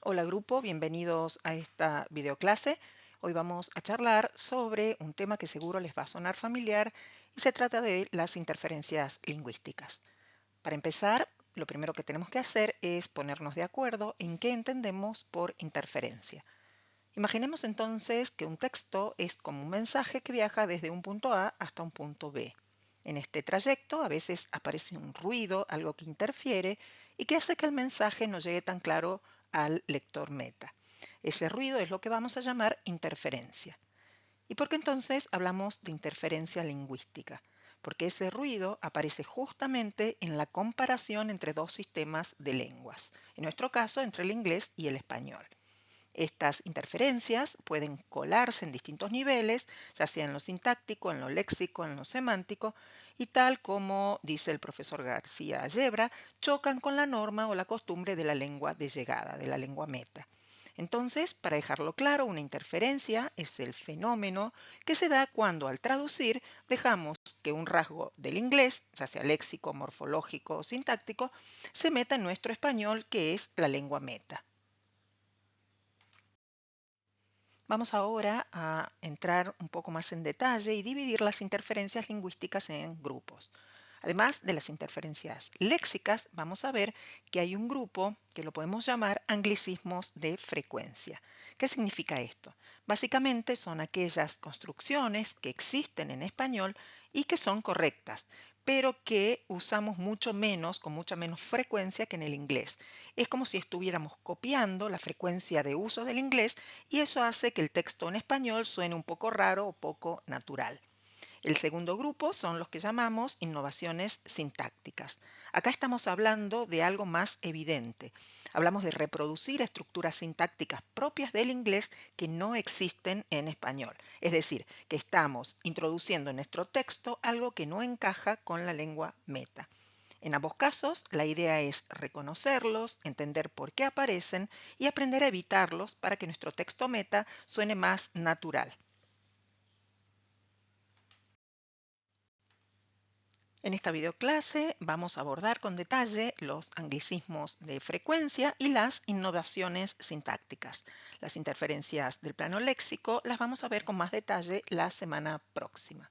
Hola grupo, bienvenidos a esta videoclase. Hoy vamos a charlar sobre un tema que seguro les va a sonar familiar y se trata de las interferencias lingüísticas. Para empezar, lo primero que tenemos que hacer es ponernos de acuerdo en qué entendemos por interferencia. Imaginemos entonces que un texto es como un mensaje que viaja desde un punto A hasta un punto B. En este trayecto a veces aparece un ruido, algo que interfiere y que hace que el mensaje no llegue tan claro al lector meta. Ese ruido es lo que vamos a llamar interferencia. ¿Y por qué entonces hablamos de interferencia lingüística? Porque ese ruido aparece justamente en la comparación entre dos sistemas de lenguas, en nuestro caso entre el inglés y el español. Estas interferencias pueden colarse en distintos niveles, ya sea en lo sintáctico, en lo léxico, en lo semántico, y tal como dice el profesor García Yebra, chocan con la norma o la costumbre de la lengua de llegada, de la lengua meta. Entonces, para dejarlo claro, una interferencia es el fenómeno que se da cuando al traducir dejamos que un rasgo del inglés, ya sea léxico, morfológico o sintáctico, se meta en nuestro español, que es la lengua meta. Vamos ahora a entrar un poco más en detalle y dividir las interferencias lingüísticas en grupos. Además de las interferencias léxicas, vamos a ver que hay un grupo que lo podemos llamar anglicismos de frecuencia. ¿Qué significa esto? Básicamente son aquellas construcciones que existen en español y que son correctas, pero que usamos mucho menos, con mucha menos frecuencia que en el inglés. Es como si estuviéramos copiando la frecuencia de uso del inglés y eso hace que el texto en español suene un poco raro o poco natural. El segundo grupo son los que llamamos innovaciones sintácticas. Acá estamos hablando de algo más evidente. Hablamos de reproducir estructuras sintácticas propias del inglés que no existen en español. Es decir, que estamos introduciendo en nuestro texto algo que no encaja con la lengua meta. En ambos casos, la idea es reconocerlos, entender por qué aparecen y aprender a evitarlos para que nuestro texto meta suene más natural. En esta videoclase vamos a abordar con detalle los anglicismos de frecuencia y las innovaciones sintácticas. Las interferencias del plano léxico las vamos a ver con más detalle la semana próxima.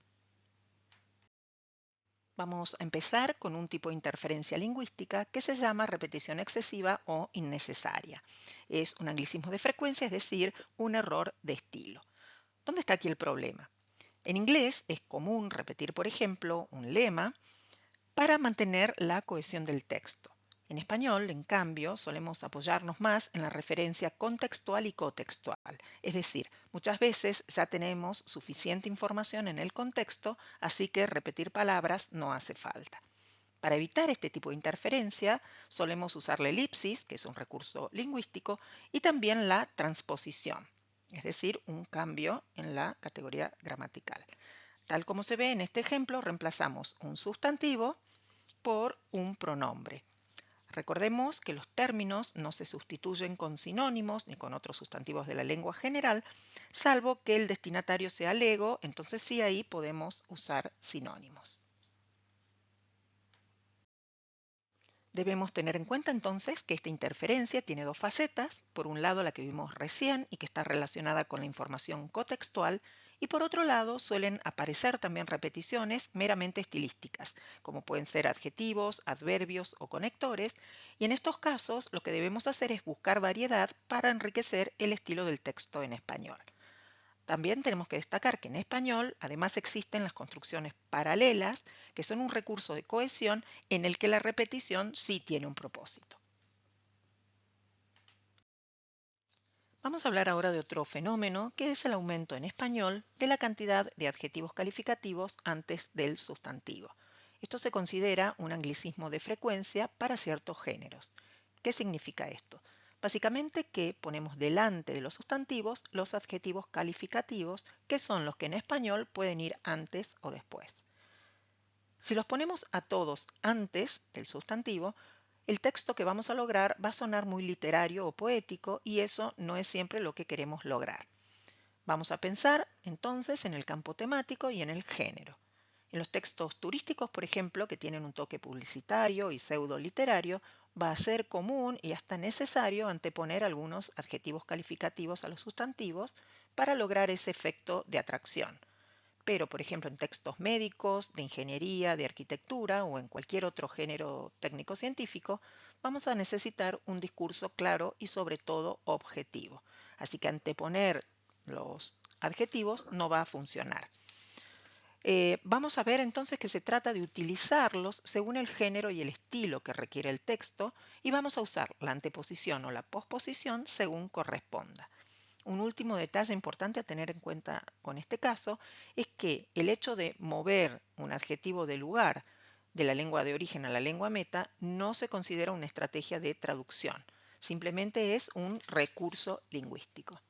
Vamos a empezar con un tipo de interferencia lingüística que se llama repetición excesiva o innecesaria. Es un anglicismo de frecuencia, es decir, un error de estilo. ¿Dónde está aquí el problema? En inglés es común repetir, por ejemplo, un lema para mantener la cohesión del texto. En español, en cambio, solemos apoyarnos más en la referencia contextual y cotextual, es decir, muchas veces ya tenemos suficiente información en el contexto, así que repetir palabras no hace falta. Para evitar este tipo de interferencia, solemos usar la elipsis, que es un recurso lingüístico, y también la transposición, es decir, un cambio en la categoría gramatical. Tal como se ve en este ejemplo, reemplazamos un sustantivo por un pronombre. Recordemos que los términos no se sustituyen con sinónimos ni con otros sustantivos de la lengua general, salvo que el destinatario sea el ego, entonces sí ahí podemos usar sinónimos. Debemos tener en cuenta entonces que esta interferencia tiene dos facetas, por un lado la que vimos recién y que está relacionada con la información cotextual, y por otro lado suelen aparecer también repeticiones meramente estilísticas, como pueden ser adjetivos, adverbios o conectores, y en estos casos lo que debemos hacer es buscar variedad para enriquecer el estilo del texto en español. También tenemos que destacar que en español además existen las construcciones paralelas, que son un recurso de cohesión en el que la repetición sí tiene un propósito. Vamos a hablar ahora de otro fenómeno que es el aumento en español de la cantidad de adjetivos calificativos antes del sustantivo. Esto se considera un anglicismo de frecuencia para ciertos géneros. ¿Qué significa esto? Básicamente que ponemos delante de los sustantivos los adjetivos calificativos, que son los que en español pueden ir antes o después. Si los ponemos a todos antes del sustantivo, el texto que vamos a lograr va a sonar muy literario o poético y eso no es siempre lo que queremos lograr. Vamos a pensar entonces en el campo temático y en el género. En los textos turísticos, por ejemplo, que tienen un toque publicitario y pseudo literario, va a ser común y hasta necesario anteponer algunos adjetivos calificativos a los sustantivos para lograr ese efecto de atracción. Pero, por ejemplo, en textos médicos, de ingeniería, de arquitectura o en cualquier otro género técnico-científico, vamos a necesitar un discurso claro y sobre todo objetivo. Así que anteponer los adjetivos no va a funcionar. Vamos a ver entonces que se trata de utilizarlos según el género y el estilo que requiere el texto y vamos a usar la anteposición o la posposición según corresponda. Un último detalle importante a tener en cuenta con este caso es que el hecho de mover un adjetivo de lugar de la lengua de origen a la lengua meta no se considera una estrategia de traducción, simplemente es un recurso lingüístico.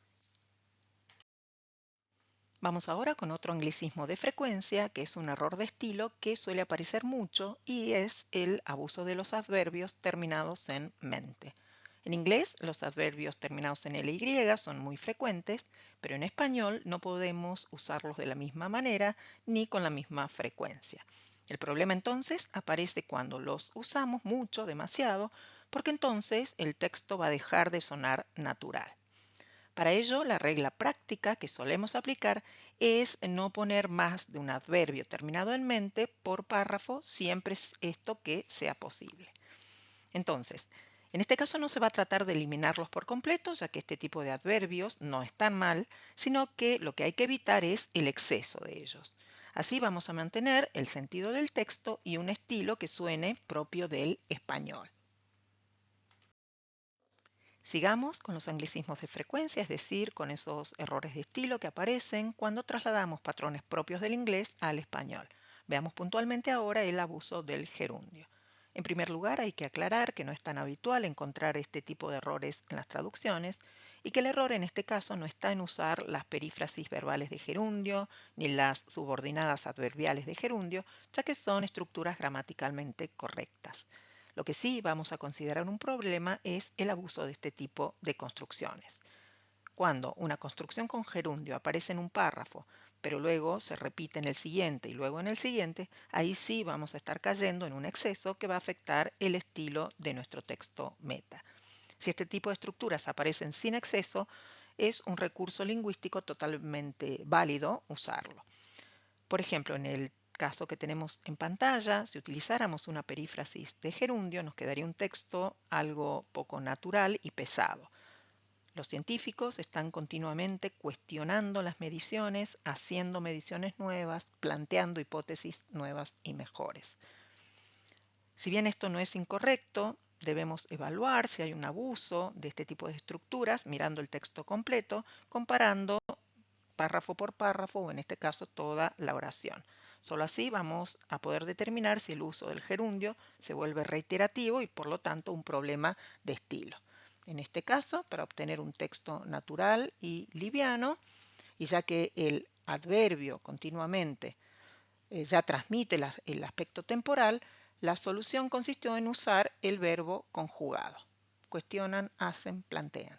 Vamos ahora con otro anglicismo de frecuencia, que es un error de estilo que suele aparecer mucho y es el abuso de los adverbios terminados en mente. En inglés, los adverbios terminados en ly son muy frecuentes, pero en español no podemos usarlos de la misma manera ni con la misma frecuencia. El problema entonces aparece cuando los usamos mucho, demasiado, porque entonces el texto va a dejar de sonar natural. Para ello, la regla práctica que solemos aplicar es no poner más de un adverbio terminado en mente por párrafo, siempre es esto que sea posible. Entonces, en este caso no se va a tratar de eliminarlos por completo, ya que este tipo de adverbios no están mal, sino que lo que hay que evitar es el exceso de ellos. Así vamos a mantener el sentido del texto y un estilo que suene propio del español. Sigamos con los anglicismos de frecuencia, es decir, con esos errores de estilo que aparecen cuando trasladamos patrones propios del inglés al español. Veamos puntualmente ahora el abuso del gerundio. En primer lugar, hay que aclarar que no es tan habitual encontrar este tipo de errores en las traducciones y que el error en este caso no está en usar las perífrasis verbales de gerundio ni las subordinadas adverbiales de gerundio, ya que son estructuras gramaticalmente correctas. Lo que sí vamos a considerar un problema es el abuso de este tipo de construcciones. Cuando una construcción con gerundio aparece en un párrafo, pero luego se repite en el siguiente y luego en el siguiente, ahí sí vamos a estar cayendo en un exceso que va a afectar el estilo de nuestro texto meta. Si este tipo de estructuras aparecen sin exceso, es un recurso lingüístico totalmente válido usarlo. Por ejemplo, en el caso que tenemos en pantalla, si utilizáramos una perífrasis de gerundio, nos quedaría un texto algo poco natural y pesado. Los científicos están continuamente cuestionando las mediciones, haciendo mediciones nuevas, planteando hipótesis nuevas y mejores. Si bien esto no es incorrecto, debemos evaluar si hay un abuso de este tipo de estructuras mirando el texto completo, comparando párrafo por párrafo o en este caso toda la oración. Solo así vamos a poder determinar si el uso del gerundio se vuelve reiterativo y por lo tanto un problema de estilo. En este caso, para obtener un texto natural y liviano, y ya que el adverbio continuamente ya transmite el aspecto temporal, la solución consistió en usar el verbo conjugado. Cuestionan, hacen, plantean.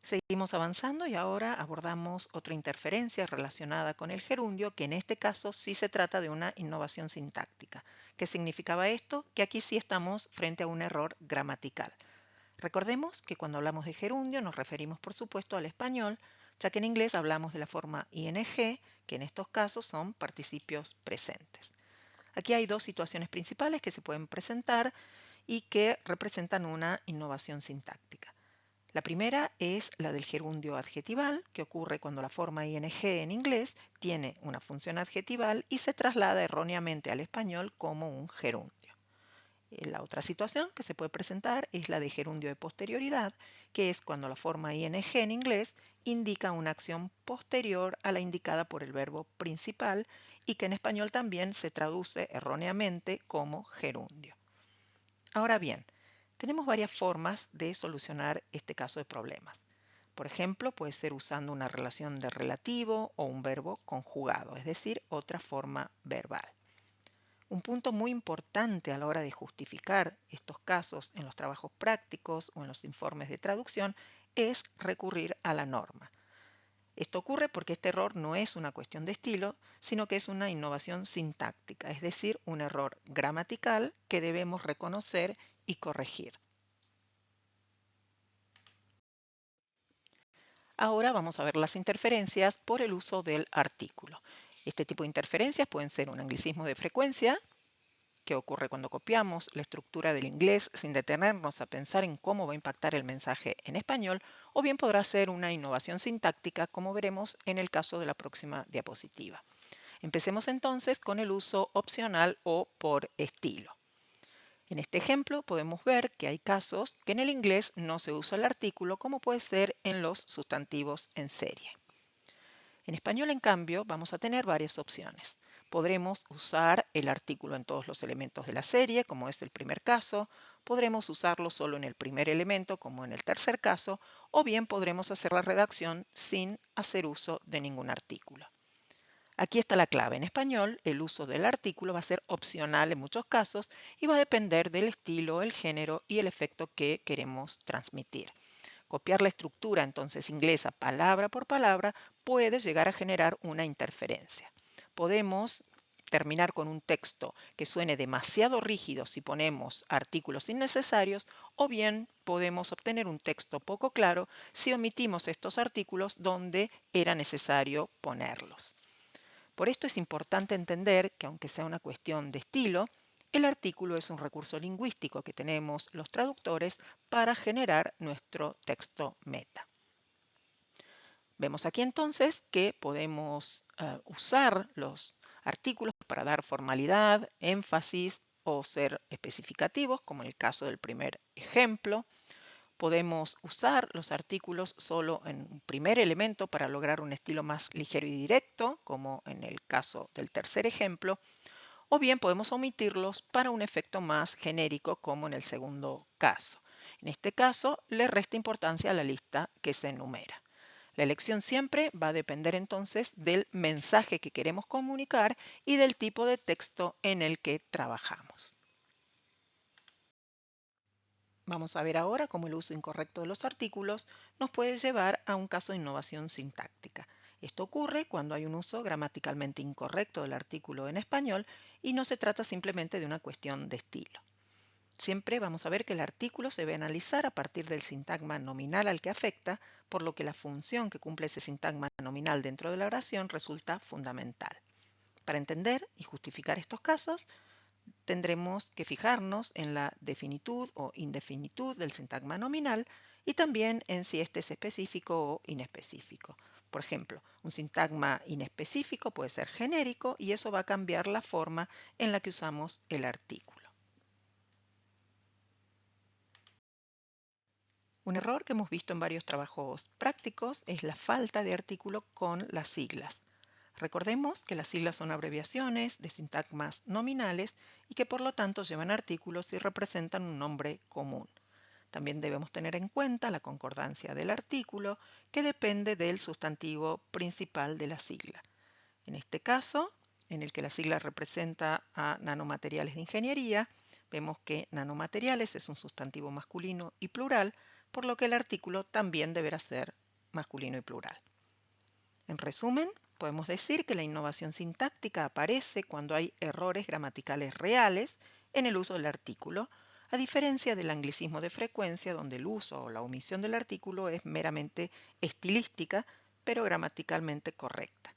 Seguimos avanzando y ahora abordamos otra interferencia relacionada con el gerundio, que en este caso sí se trata de una innovación sintáctica. ¿Qué significaba esto? Que aquí sí estamos frente a un error gramatical. Recordemos que cuando hablamos de gerundio nos referimos por supuesto al español, ya que en inglés hablamos de la forma ing, que en estos casos son participios presentes. Aquí hay dos situaciones principales que se pueden presentar y que representan una innovación sintáctica. La primera es la del gerundio adjetival, que ocurre cuando la forma ing en inglés tiene una función adjetival y se traslada erróneamente al español como un gerundio. La otra situación que se puede presentar es la de gerundio de posterioridad, que es cuando la forma ing en inglés indica una acción posterior a la indicada por el verbo principal y que en español también se traduce erróneamente como gerundio. Ahora bien, tenemos varias formas de solucionar este caso de problemas. Por ejemplo, puede ser usando una relación de relativo o un verbo conjugado, es decir, otra forma verbal. Un punto muy importante a la hora de justificar estos casos en los trabajos prácticos o en los informes de traducción es recurrir a la norma. Esto ocurre porque este error no es una cuestión de estilo, sino que es una innovación sintáctica, es decir, un error gramatical que debemos reconocer y corregir. Ahora vamos a ver las interferencias por el uso del artículo. Este tipo de interferencias pueden ser un anglicismo de frecuencia, que ocurre cuando copiamos la estructura del inglés sin detenernos a pensar en cómo va a impactar el mensaje en español, o bien podrá ser una innovación sintáctica, como veremos en el caso de la próxima diapositiva. Empecemos entonces con el uso opcional o por estilo. En este ejemplo podemos ver que hay casos que en el inglés no se usa el artículo, como puede ser en los sustantivos en serie. En español, en cambio, vamos a tener varias opciones. Podremos usar el artículo en todos los elementos de la serie, como es el primer caso. Podremos usarlo solo en el primer elemento, como en el tercer caso, o bien podremos hacer la redacción sin hacer uso de ningún artículo. Aquí está la clave. En español, el uso del artículo va a ser opcional en muchos casos y va a depender del estilo, el género y el efecto que queremos transmitir. Copiar la estructura entonces inglesa palabra por palabra puede llegar a generar una interferencia. Podemos terminar con un texto que suene demasiado rígido si ponemos artículos innecesarios, o bien podemos obtener un texto poco claro si omitimos estos artículos donde era necesario ponerlos. Por esto es importante entender que, aunque sea una cuestión de estilo, el artículo es un recurso lingüístico que tenemos los traductores para generar nuestro texto meta. Vemos aquí entonces que podemos usar los artículos para dar formalidad, énfasis o ser especificativos, como en el caso del primer ejemplo. Podemos usar los artículos solo en un primer elemento para lograr un estilo más ligero y directo, como en el caso del tercer ejemplo, o bien podemos omitirlos para un efecto más genérico, como en el segundo caso. En este caso, le resta importancia a la lista que se enumera. La elección siempre va a depender entonces del mensaje que queremos comunicar y del tipo de texto en el que trabajamos. Vamos a ver ahora cómo el uso incorrecto de los artículos nos puede llevar a un caso de innovación sintáctica. Esto ocurre cuando hay un uso gramaticalmente incorrecto del artículo en español y no se trata simplemente de una cuestión de estilo. Siempre vamos a ver que el artículo se debe analizar a partir del sintagma nominal al que afecta, por lo que la función que cumple ese sintagma nominal dentro de la oración resulta fundamental. Para entender y justificar estos casos, tendremos que fijarnos en la definitud o indefinitud del sintagma nominal y también en si este es específico o inespecífico. Por ejemplo, un sintagma inespecífico puede ser genérico y eso va a cambiar la forma en la que usamos el artículo. Un error que hemos visto en varios trabajos prácticos es la falta de artículo con las siglas. Recordemos que las siglas son abreviaciones de sintagmas nominales y que por lo tanto llevan artículos y representan un nombre común. También debemos tener en cuenta la concordancia del artículo, que depende del sustantivo principal de la sigla. En este caso, en el que la sigla representa a nanomateriales de ingeniería, vemos que nanomateriales es un sustantivo masculino y plural, por lo que el artículo también deberá ser masculino y plural. En resumen, podemos decir que la innovación sintáctica aparece cuando hay errores gramaticales reales en el uso del artículo, a diferencia del anglicismo de frecuencia, donde el uso o la omisión del artículo es meramente estilística, pero gramaticalmente correcta.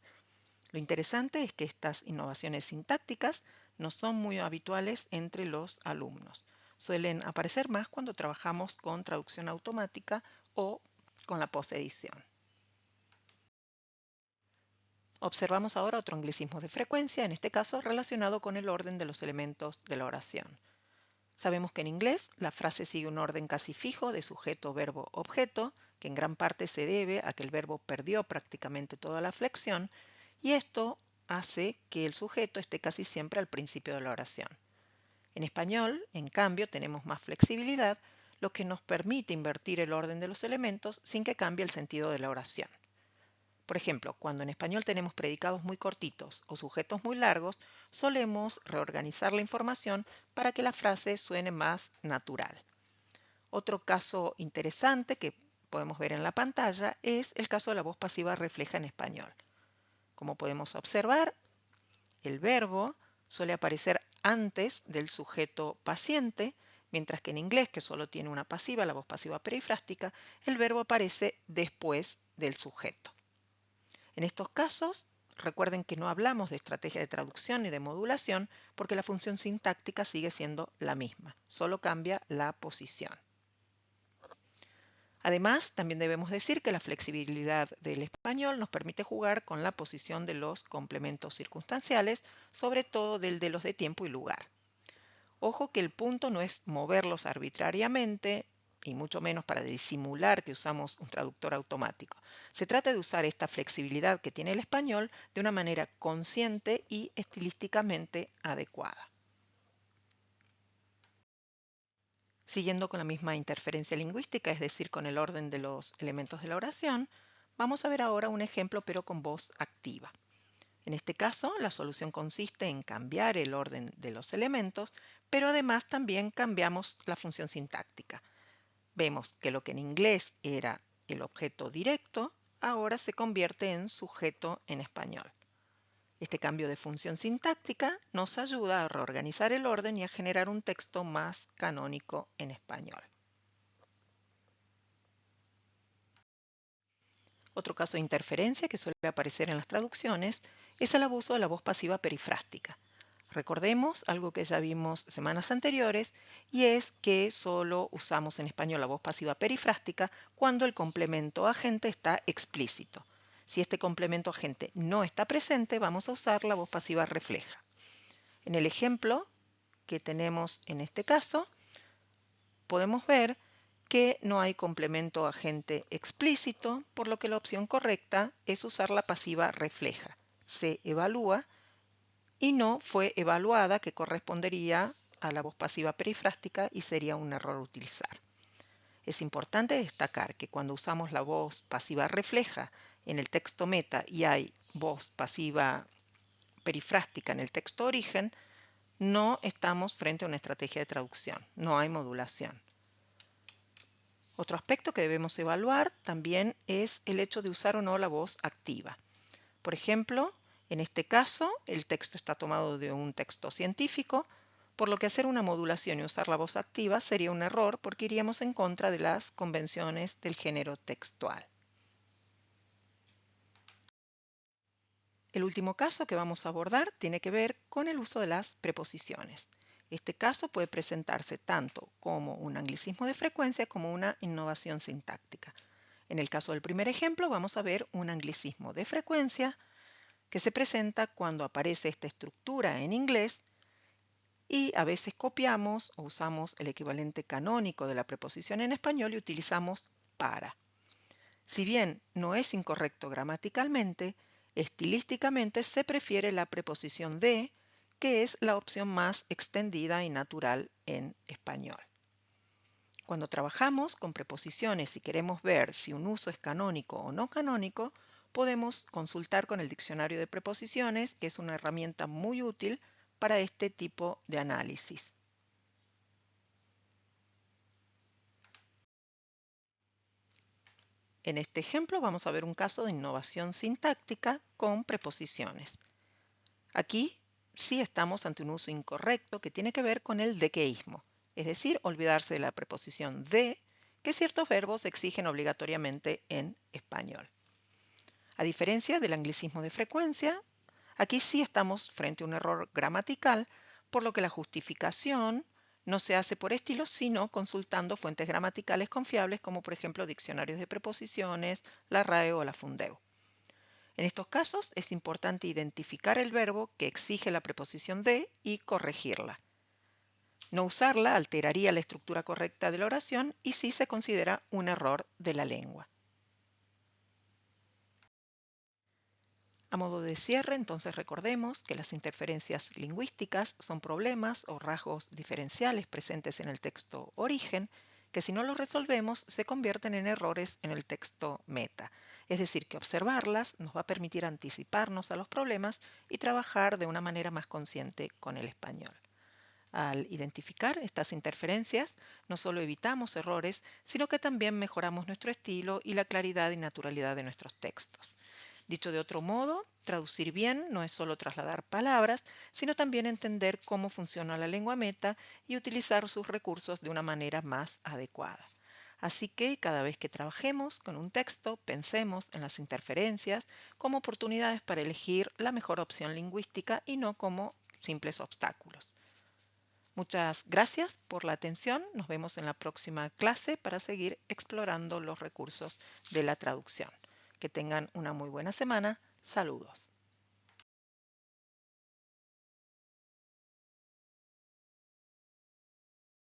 Lo interesante es que estas innovaciones sintácticas no son muy habituales entre los alumnos. Suelen aparecer más cuando trabajamos con traducción automática o con la posedición. Observamos ahora otro anglicismo de frecuencia, en este caso relacionado con el orden de los elementos de la oración. Sabemos que en inglés la frase sigue un orden casi fijo de sujeto, verbo, objeto, que en gran parte se debe a que el verbo perdió prácticamente toda la flexión, y esto hace que el sujeto esté casi siempre al principio de la oración. En español, en cambio, tenemos más flexibilidad, lo que nos permite invertir el orden de los elementos sin que cambie el sentido de la oración. Por ejemplo, cuando en español tenemos predicados muy cortitos o sujetos muy largos, solemos reorganizar la información para que la frase suene más natural. Otro caso interesante que podemos ver en la pantalla, es el caso de la voz pasiva refleja en español. Como podemos observar, el verbo suele aparecer antes del sujeto paciente, mientras que en inglés, que solo tiene una pasiva, la voz pasiva perifrástica, el verbo aparece después del sujeto. En estos casos, recuerden que no hablamos de estrategia de traducción ni de modulación porque la función sintáctica sigue siendo la misma, solo cambia la posición. Además, también debemos decir que la flexibilidad del español nos permite jugar con la posición de los complementos circunstanciales, sobre todo del de los de tiempo y lugar. Ojo que el punto no es moverlos arbitrariamente y mucho menos para disimular que usamos un traductor automático. Se trata de usar esta flexibilidad que tiene el español de una manera consciente y estilísticamente adecuada. Siguiendo con la misma interferencia lingüística, es decir, con el orden de los elementos de la oración, vamos a ver ahora un ejemplo pero con voz activa. En este caso, la solución consiste en cambiar el orden de los elementos, pero además también cambiamos la función sintáctica. Vemos que lo que en inglés era el objeto directo, ahora se convierte en sujeto en español. Este cambio de función sintáctica nos ayuda a reorganizar el orden y a generar un texto más canónico en español. Otro caso de interferencia que suele aparecer en las traducciones es el abuso de la voz pasiva perifrástica. Recordemos algo que ya vimos semanas anteriores y es que solo usamos en español la voz pasiva perifrástica cuando el complemento agente está explícito. Si este complemento agente no está presente, vamos a usar la voz pasiva refleja. En el ejemplo que tenemos en este caso, podemos ver que no hay complemento agente explícito, por lo que la opción correcta es usar la pasiva refleja. Se evalúa y no fue evaluada, que correspondería a la voz pasiva perifrástica y sería un error utilizar. Es importante destacar que cuando usamos la voz pasiva refleja en el texto meta y hay voz pasiva perifrástica en el texto origen, no estamos frente a una estrategia de traducción, no hay modulación. Otro aspecto que debemos evaluar también es el hecho de usar o no la voz activa. Por ejemplo, en este caso, el texto está tomado de un texto científico, por lo que hacer una modulación y usar la voz activa sería un error porque iríamos en contra de las convenciones del género textual. El último caso que vamos a abordar tiene que ver con el uso de las preposiciones. Este caso puede presentarse tanto como un anglicismo de frecuencia como una innovación sintáctica. En el caso del primer ejemplo vamos a ver un anglicismo de frecuencia que se presenta cuando aparece esta estructura en inglés y a veces copiamos o usamos el equivalente canónico de la preposición en español y utilizamos para. Si bien no es incorrecto gramaticalmente, estilísticamente se prefiere la preposición de, que es la opción más extendida y natural en español. Cuando trabajamos con preposiciones y queremos ver si un uso es canónico o no canónico, podemos consultar con el diccionario de preposiciones, que es una herramienta muy útil para este tipo de análisis. En este ejemplo vamos a ver un caso de innovación sintáctica con preposiciones. Aquí sí estamos ante un uso incorrecto que tiene que ver con el dequeísmo, es decir, olvidarse de la preposición de que ciertos verbos exigen obligatoriamente en español. A diferencia del anglicismo de frecuencia, aquí sí estamos frente a un error gramatical, por lo que la justificación no se hace por estilo, sino consultando fuentes gramaticales confiables como por ejemplo diccionarios de preposiciones, la RAE o la Fundeo. En estos casos es importante identificar el verbo que exige la preposición de y corregirla. No usarla alteraría la estructura correcta de la oración y sí se considera un error de la lengua. A modo de cierre, entonces recordemos que las interferencias lingüísticas son problemas o rasgos diferenciales presentes en el texto origen que si no los resolvemos se convierten en errores en el texto meta. Es decir, que observarlas nos va a permitir anticiparnos a los problemas y trabajar de una manera más consciente con el español. Al identificar estas interferencias, no solo evitamos errores, sino que también mejoramos nuestro estilo y la claridad y naturalidad de nuestros textos. Dicho de otro modo, traducir bien no es solo trasladar palabras, sino también entender cómo funciona la lengua meta y utilizar sus recursos de una manera más adecuada. Así que cada vez que trabajemos con un texto, pensemos en las interferencias como oportunidades para elegir la mejor opción lingüística y no como simples obstáculos. Muchas gracias por la atención. Nos vemos en la próxima clase para seguir explorando los recursos de la traducción. Que tengan una muy buena semana. Saludos.